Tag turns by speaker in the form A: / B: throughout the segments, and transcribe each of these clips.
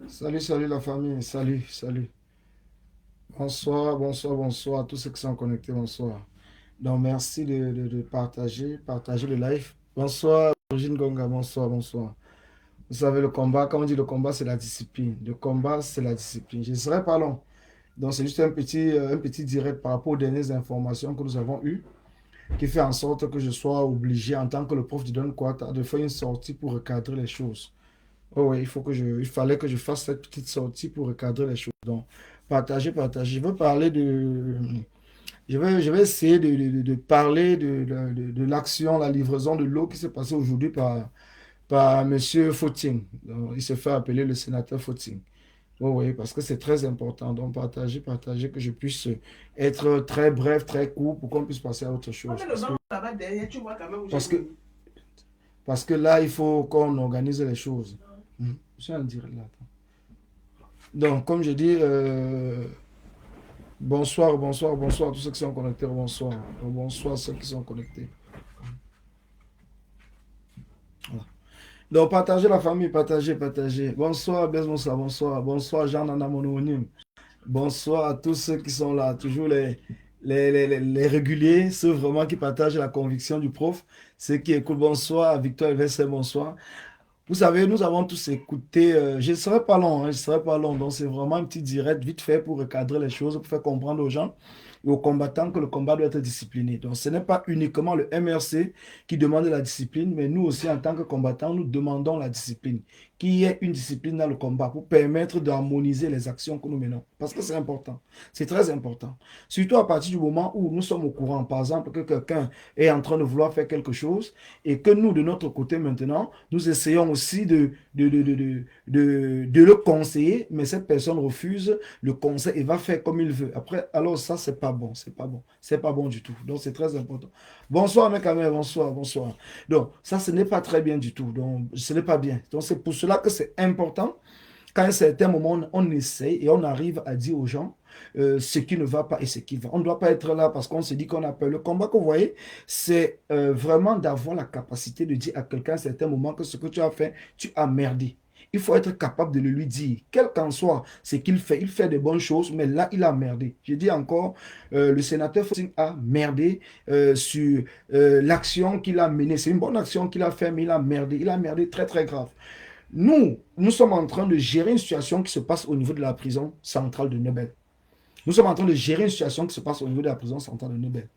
A: Salut, salut la famille, salut, salut. Bonsoir, bonsoir, bonsoir à tous ceux qui sont connectés, bonsoir. Donc merci de partager le live. Bonsoir, Origine Gonga, bonsoir, bonsoir. Vous savez, le combat, quand on dit le combat, c'est la discipline. Le combat, c'est la discipline. Je ne serai pas long. Donc c'est juste un petit direct par rapport aux dernières informations que nous avons eues, qui fait en sorte que je sois obligé, en tant que le prof du Don Quata, de faire une sortie pour recadrer les choses. Oh oui, il fallait que je fasse cette petite sortie pour recadrer les choses. Donc, partager. Je veux parler je vais essayer de parler de l'action, la livraison de l'eau qui s'est passée aujourd'hui par Monsieur Footing. Donc, il se fait appeler le sénateur Footing. Oh oui, parce que c'est très important. Donc, partager, que je puisse être très bref, très court pour qu'on puisse passer à autre chose. Parce que, parce que là, il faut qu'on organise les choses. Je suis en direct là. Donc, comme je dis, bonsoir à tous ceux qui sont connectés. Bonsoir à ceux qui sont connectés. Voilà. Donc, partagez la famille, partagez. Bonsoir, bonsoir, Jean Nana Mononyme. Bonsoir à tous ceux qui sont là, toujours les réguliers, ceux vraiment qui partagent la conviction du prof, ceux qui écoutent. Bonsoir, Victor Elvestre, bonsoir. Vous savez, nous avons tous écouté, je ne serai pas long, je ne serai pas long, donc c'est vraiment un petit direct vite fait pour recadrer les choses, pour faire comprendre aux gens et aux combattants que le combat doit être discipliné. Donc ce n'est pas uniquement le MRC qui demande la discipline, mais nous aussi en tant que combattants, nous demandons la discipline, qu'il y ait une discipline dans le combat pour permettre d'harmoniser les actions que nous menons. Parce que c'est important, c'est très important. Surtout à partir du moment où nous sommes au courant, par exemple, que quelqu'un est en train de vouloir faire quelque chose et que nous, de notre côté maintenant, nous essayons aussi de le conseiller, mais cette personne refuse le conseil et va faire comme il veut. Après, alors ça, c'est pas bon, c'est pas bon, c'est pas bon du tout. Donc, c'est très important. Bonsoir, mes camarades, bonsoir. Donc, ça, ce n'est pas très bien du tout. Donc, ce n'est pas bien. Donc, c'est pour cela que c'est important qu'à un certain moment, on essaye et on arrive à dire aux gens ce qui ne va pas et ce qui va. On ne doit pas être là parce qu'on se dit qu'on a peur. Le combat que vous voyez, c'est vraiment d'avoir la capacité de dire à quelqu'un à un certain moment que ce que tu as fait, tu as merdé. Il faut être capable de le lui dire, quel qu'en soit ce qu'il fait. Il fait de bonnes choses, mais là, il a merdé. Je dis encore, le sénateur Foussine a merdé sur l'action qu'il a menée. C'est une bonne action qu'il a fait, mais il a merdé. Il a merdé très, très grave. Nous sommes en train de gérer une situation qui se passe au niveau de la prison centrale de Nebel. Nous sommes en train de gérer une situation qui se passe au niveau de la prison centrale de Nebel.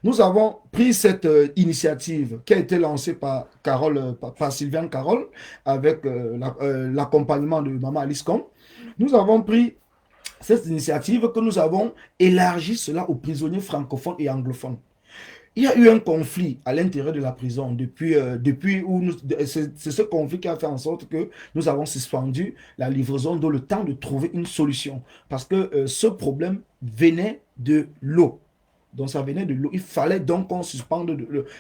A: Nous avons pris cette initiative qui a été lancée par Carole, par Sylviane Carole, avec l'accompagnement de Maman Alice Com. Nous avons pris cette initiative que nous avons élargi cela aux prisonniers francophones et anglophones. Il y a eu un conflit à l'intérieur de la prison depuis où c'est ce conflit qui a fait en sorte que nous avons suspendu la livraison d'eau le temps de trouver une solution. Parce que ce problème venait de l'eau. Donc ça venait de l'eau. Il fallait donc qu'on suspende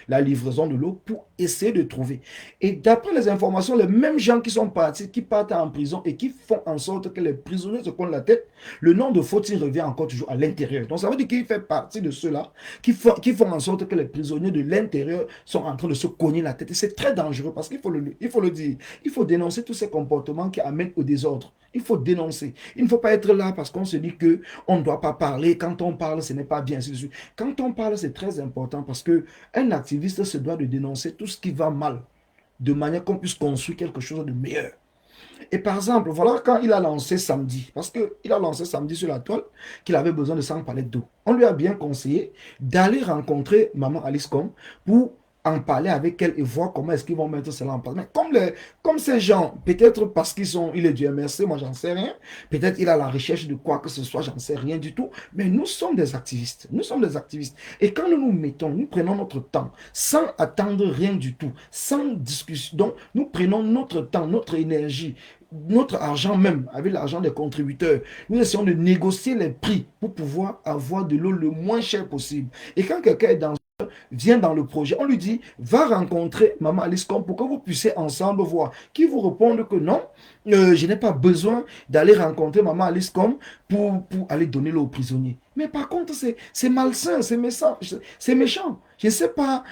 A: la livraison de l'eau pour essayer de trouver. Et d'après les informations, les mêmes gens qui sont partis, qui partent en prison et qui font en sorte que les prisonniers se collent la tête, le nom de Fauti revient encore toujours à l'intérieur. Donc ça veut dire qu'il fait partie de ceux-là qui font en sorte que les prisonniers de l'intérieur sont en train de se cogner la tête. Et c'est très dangereux parce il faut le dire. Il faut dénoncer tous ces comportements qui amènent au désordre. Il faut dénoncer. Il ne faut pas être là parce qu'on se dit que on ne doit pas parler. Quand on parle, ce n'est pas bien. Quand on parle, c'est très important parce que un activiste se doit de dénoncer tout ce qui va mal, de manière qu'on puisse construire quelque chose de meilleur. Et par exemple, voilà quand il a lancé samedi, parce qu'il a lancé samedi sur la toile qu'il avait besoin de 100 palettes d'eau. On lui a bien conseillé d'aller rencontrer Maman Alice Com pour en parler avec elle et voir comment est-ce qu'ils vont mettre cela en place. Mais comme ces gens, peut-être parce il est du MRC, moi j'en sais rien, peut-être il a la recherche de quoi que ce soit, j'en sais rien du tout, mais nous sommes des activistes, nous sommes des activistes. Et quand nous nous mettons, nous prenons notre temps, sans attendre rien du tout, sans discussion, donc nous prenons notre temps, notre énergie, notre argent même, avec l'argent des contributeurs, nous essayons de négocier les prix pour pouvoir avoir de l'eau le moins cher possible. Et quand quelqu'un est dans vient dans le projet, on lui dit, va rencontrer Maman Alice Com pour que vous puissiez ensemble voir. Qui vous répondent que non, je n'ai pas besoin d'aller rencontrer Maman Alice Com pour aller donner l'eau aux prisonniers. Mais par contre, c'est malsain, c'est méchant. Je ne sais pas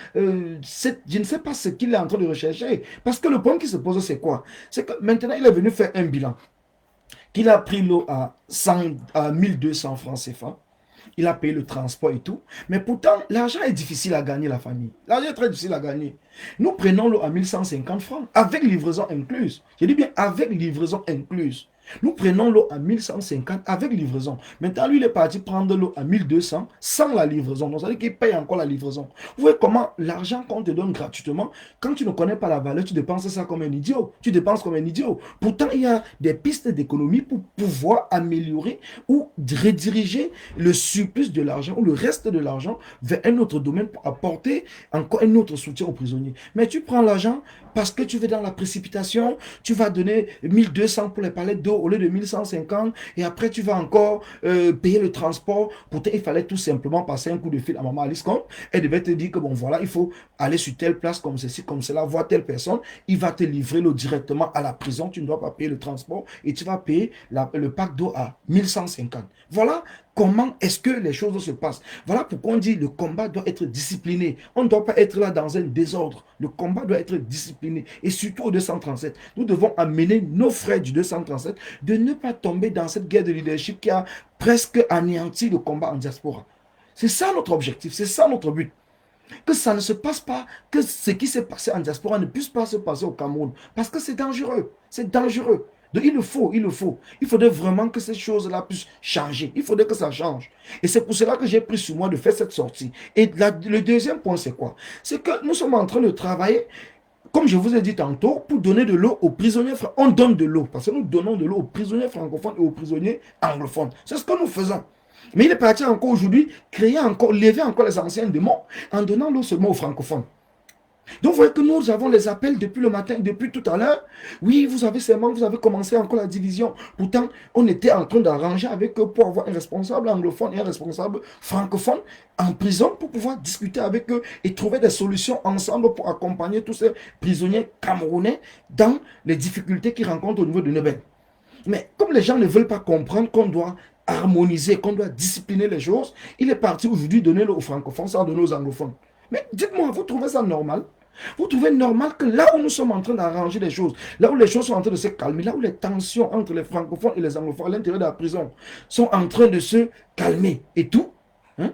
A: ce qu'il est en train de rechercher. Parce que le point qui se pose, c'est quoi? C'est que maintenant, il est venu faire un bilan. qu'il a pris l'eau à 1200 francs CFA. Il a payé le transport et tout. Mais pourtant, l'argent est difficile à gagner, la famille. L'argent est très difficile à gagner. Nous prenons l'eau à 1150 francs, avec livraison incluse. Je dis bien avec livraison incluse. Nous prenons l'eau à 1150 avec livraison. Maintenant, lui, il est parti prendre l'eau à 1200 sans la livraison. Donc, ça veut dire qu'il paye encore la livraison. Vous voyez comment l'argent qu'on te donne gratuitement, quand tu ne connais pas la valeur, tu dépenses ça comme un idiot. Tu dépenses comme un idiot. Pourtant, il y a des pistes d'économie pour pouvoir améliorer ou rediriger le surplus de l'argent ou le reste de l'argent vers un autre domaine pour apporter encore un autre soutien aux prisonniers. Mais tu prends l'argent parce que tu veux dans la précipitation, tu vas donner 1200 pour les palettes d'eau au lieu de 1150 et après tu vas encore payer le transport. Pourtant, il fallait tout simplement passer un coup de fil à maman Alice Comte. Elle devait te dire que bon voilà, il faut aller sur telle place comme ceci, comme cela, voir telle personne. Il va te livrer l'eau directement à la prison. Tu ne dois pas payer le transport et tu vas payer le pack d'eau à 1150. Voilà comment est-ce que les choses se passent. Voilà pourquoi on dit le combat doit être discipliné. On ne doit pas être là dans un désordre. Le combat doit être discipliné. Et surtout au 237, nous devons amener nos frères du 237 de ne pas tomber dans cette guerre de leadership qui a presque anéanti le combat en diaspora. C'est ça notre objectif, c'est ça notre but. Que ça ne se passe pas, que ce qui s'est passé en diaspora ne puisse pas se passer au Cameroun. Parce que c'est dangereux, c'est dangereux. Donc il le faut, il le faut. Il faudrait vraiment que ces choses-là puissent changer. Il faudrait que ça change. Et c'est pour cela que j'ai pris sur moi de faire cette sortie. Et le deuxième point, c'est quoi? C'est que nous sommes en train de travailler, comme je vous ai dit tantôt, pour donner de l'eau aux prisonniers. On donne de l'eau, parce que nous donnons de l'eau aux prisonniers francophones et aux prisonniers anglophones. C'est ce que nous faisons. Mais il est parti encore aujourd'hui, créer encore, lever encore les anciens démons en donnant l'eau seulement aux francophones. Donc, vous voyez que nous avons les appels depuis le matin, depuis tout à l'heure. Oui, vous avez seulement, vous avez commencé encore la division. Pourtant, on était en train d'arranger avec eux pour avoir un responsable anglophone et un responsable francophone en prison pour pouvoir discuter avec eux et trouver des solutions ensemble pour accompagner tous ces prisonniers camerounais dans les difficultés qu'ils rencontrent au niveau de Nebel. Mais comme les gens ne veulent pas comprendre qu'on doit harmoniser, qu'on doit discipliner les choses, il est parti aujourd'hui donner aux francophones sans donner aux anglophones. Mais dites-moi, vous trouvez ça normal? Vous trouvez normal que là où nous sommes en train d'arranger les choses, là où les choses sont en train de se calmer, là où les tensions entre les francophones et les anglophones à l'intérieur de la prison sont en train de se calmer et tout, hein,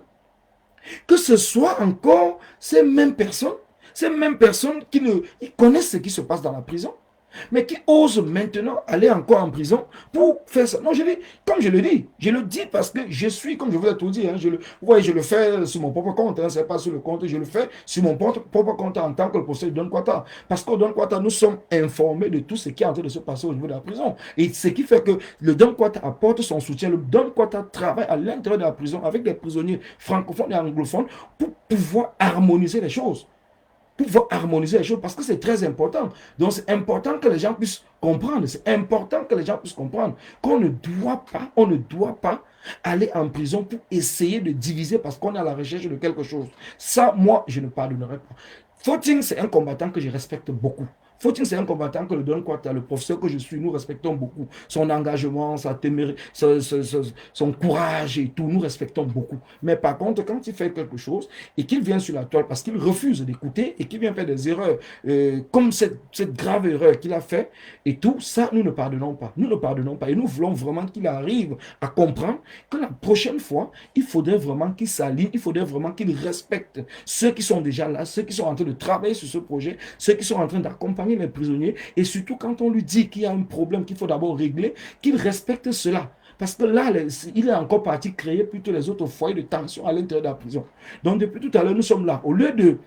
A: que ce soit encore ces mêmes personnes qui ils connaissent ce qui se passe dans la prison, mais qui osent maintenant aller encore en prison pour faire ça. Non, comme je le dis parce que je suis, comme je vous ai tout dit, hein, vous voyez, je le fais sur mon propre compte, hein, c'est pas sur le compte, je le fais sur mon propre compte en tant que le professeur Don Quata. Parce qu'au Don Quata, nous sommes informés de tout ce qui est en train de se passer au niveau de la prison. Et ce qui fait que le Don Quata apporte son soutien, le Don Quata travaille à l'intérieur de la prison avec des prisonniers francophones et anglophones pour pouvoir harmoniser les choses, pour pouvoir harmoniser les choses parce que c'est très important. Donc c'est important que les gens puissent comprendre. C'est important que les gens puissent comprendre qu'on ne doit pas aller en prison pour essayer de diviser parce qu'on est à la recherche de quelque chose. Ça, moi, je ne pardonnerai pas. Footing, c'est un combattant que je respecte beaucoup. Footing, c'est un combattant que le Don Quata, le professeur que je suis, nous respectons beaucoup. Son engagement, son courage et tout, nous respectons beaucoup. Mais par contre, quand il fait quelque chose et qu'il vient sur la toile parce qu'il refuse d'écouter et qu'il vient faire des erreurs, comme cette grave erreur qu'il a fait et tout, ça, nous ne pardonnons pas. Nous ne pardonnons pas. Et nous voulons vraiment qu'il arrive à comprendre que la prochaine fois, il faudrait vraiment qu'il s'aligne, il faudrait vraiment qu'il respecte ceux qui sont déjà là, ceux qui sont en train de travailler sur ce projet, ceux qui sont en train d'accompagner les prisonniers, et surtout quand on lui dit qu'il y a un problème qu'il faut d'abord régler, qu'il respecte cela. Parce que là, il est encore parti créer plutôt les autres foyers de tension à l'intérieur de la prison. Donc depuis tout à l'heure, nous sommes là. Au lieu de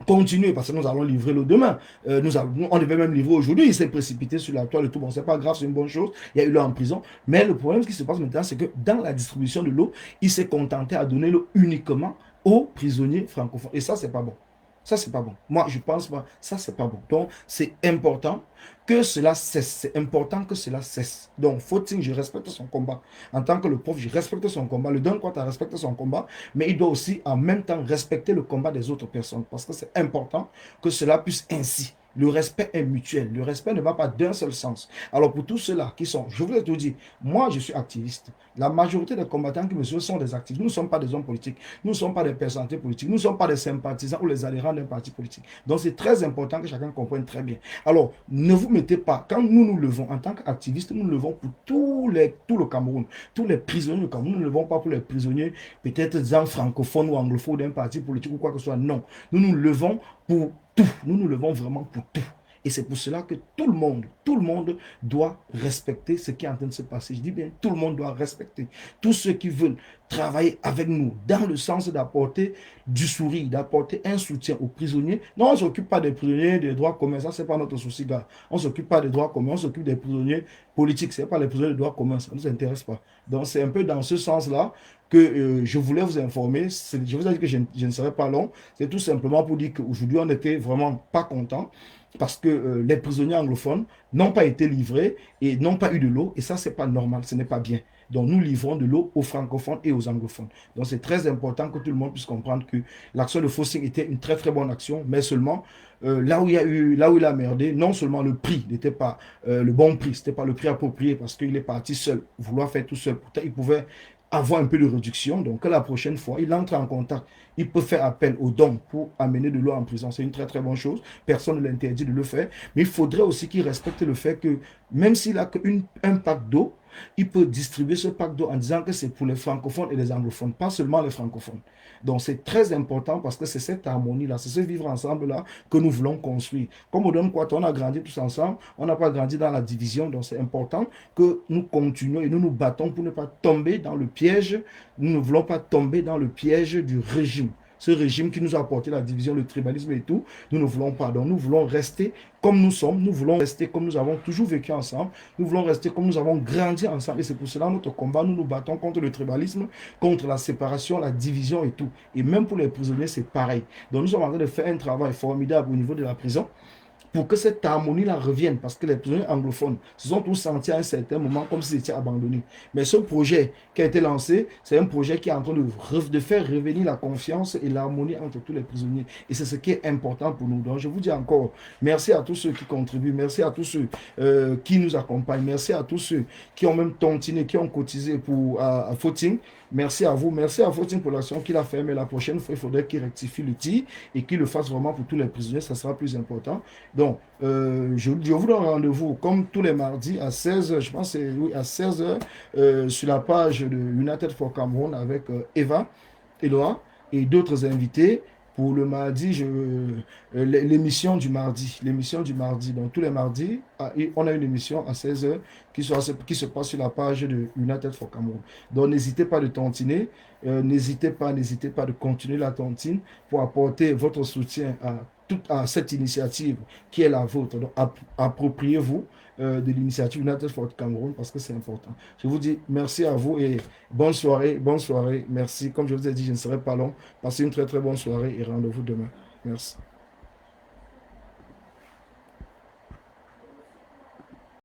A: continuer, parce que nous allons livrer le demain. On devait même livrer aujourd'hui, il s'est précipité sur la toile et tout. Bon, c'est pas grave, c'est une bonne chose. Il y a eu l'eau en prison. Mais le problème, ce qui se passe maintenant, c'est que dans la distribution de l'eau, il s'est contenté à donner l'eau uniquement aux prisonniers francophones. Et ça, c'est pas bon. Ça, c'est pas bon. Moi, je pense pas. Ça, c'est pas bon. Donc, c'est important que cela cesse. C'est important que cela cesse. Donc, faut-il, je respecte son combat. En tant que le prof, je respecte son combat. Le Don Quata respecte son combat. Mais il doit aussi, en même temps, respecter le combat des autres personnes. Parce que c'est important que cela puisse ainsi. Le respect est mutuel. Le respect ne va pas d'un seul sens. Alors pour tous ceux-là qui sont, je voulais te dire, moi je suis activiste. La majorité des combattants qui me suivent sont des activistes. Nous ne sommes pas des hommes politiques. Nous ne sommes pas des personnalités politiques. Nous ne sommes pas des sympathisants ou les adhérents d'un parti politique. Donc c'est très important que chacun comprenne très bien. Alors ne vous mettez pas, quand nous nous levons en tant qu'activistes, nous nous levons pour tout le Cameroun, tous les prisonniers du Cameroun. Nous ne levons pas pour les prisonniers peut-être disant francophones ou anglophones d'un parti politique ou quoi que ce soit. Non. Nous nous levons pour tout. Nous nous levons vraiment pour tout. Et c'est pour cela que tout le monde doit respecter ce qui est en train de se passer. Je dis bien, tout le monde doit respecter. Tous ceux qui veulent travailler avec nous dans le sens d'apporter du sourire, d'apporter un soutien aux prisonniers. Non, on ne s'occupe pas des prisonniers des droits communs. Ça, ce n'est pas notre souci, gars. On ne s'occupe pas des droits communs. On s'occupe des prisonniers politiques. Ce n'est pas les prisonniers des droits communs. Ça ne nous intéresse pas. Donc, c'est un peu dans ce sens-là que je voulais vous informer. Je vous ai dit que je ne serai pas long. C'est tout simplement pour dire qu'aujourd'hui, on n'était vraiment pas content parce que les prisonniers anglophones n'ont pas été livrés et n'ont pas eu de l'eau. Et ça, ce n'est pas normal, ce n'est pas bien. Donc, nous livrons de l'eau aux francophones et aux anglophones. Donc, c'est très important que tout le monde puisse comprendre que l'action de Fossing était une très, très bonne action, mais seulement là où il a merdé, non seulement le prix n'était pas le bon prix, ce n'était pas le prix approprié parce qu'il est parti seul, vouloir faire tout seul. Pourtant, il pouvait avoir un peu de réduction. Donc, la prochaine fois, il entre en contact. Il peut faire appel aux dons pour amener de l'eau en prison. C'est une très, très bonne chose. Personne ne l'interdit de le faire. Mais il faudrait aussi qu'il respecte le fait que même s'il a qu'un pack d'eau, il peut distribuer ce pack d'eau en disant que c'est pour les francophones et les anglophones, pas seulement les francophones. Donc, c'est très important parce que c'est cette harmonie-là, c'est ce vivre ensemble-là que nous voulons construire. Comme au Don Quato, on a grandi tous ensemble, on n'a pas grandi dans la division, donc c'est important que nous continuons et nous nous battons pour ne pas tomber dans le piège. Nous ne voulons pas tomber dans le piège du régime. Ce régime qui nous a apporté la division, le tribalisme et tout, nous ne voulons pas. Donc nous voulons rester comme nous sommes, nous voulons rester comme nous avons toujours vécu ensemble, nous voulons rester comme nous avons grandi ensemble. Et c'est pour cela notre combat, nous nous battons contre le tribalisme, contre la séparation, la division et tout. Et même pour les prisonniers, c'est pareil. Donc nous sommes en train de faire un travail formidable au niveau de la prison pour que cette harmonie-là revienne, parce que les prisonniers anglophones se sont tous sentis à un certain moment comme s'ils étaient abandonnés. Mais ce projet qui a été lancé, c'est un projet qui est en train de faire revenir la confiance et l'harmonie entre tous les prisonniers. Et c'est ce qui est important pour nous. Donc je vous dis encore, merci à tous ceux qui contribuent, merci à tous ceux qui nous accompagnent, merci à tous ceux qui ont même tontiné, qui ont cotisé pour à Footing. Merci à vous, merci à Footing pour l'action qu'il a fait, mais la prochaine fois, il faudrait qu'il rectifie le tir et qu'il le fasse vraiment pour tous les prisonniers, ça sera plus important. Donc, je vous donne rendez-vous comme tous les mardis à 16h, je pense que c'est oui, à 16h sur la page de United for Cameroun avec Eva, Eloa et d'autres invités pour le mardi, l'émission du mardi. L'émission du mardi. Donc, tous les mardis, on a une émission à 16h qui se passe sur la page de United for Cameroun. Donc, n'hésitez pas de tontiner. N'hésitez pas de continuer la tontine pour apporter votre soutien à cette initiative qui est la vôtre. Donc, appropriez-vous de l'initiative United for Cameroun parce que c'est important. Je vous dis merci à vous et bonne soirée, bonne soirée. Merci. Comme je vous ai dit, je ne serai pas long. Passez une très très bonne soirée et rendez-vous demain. Merci.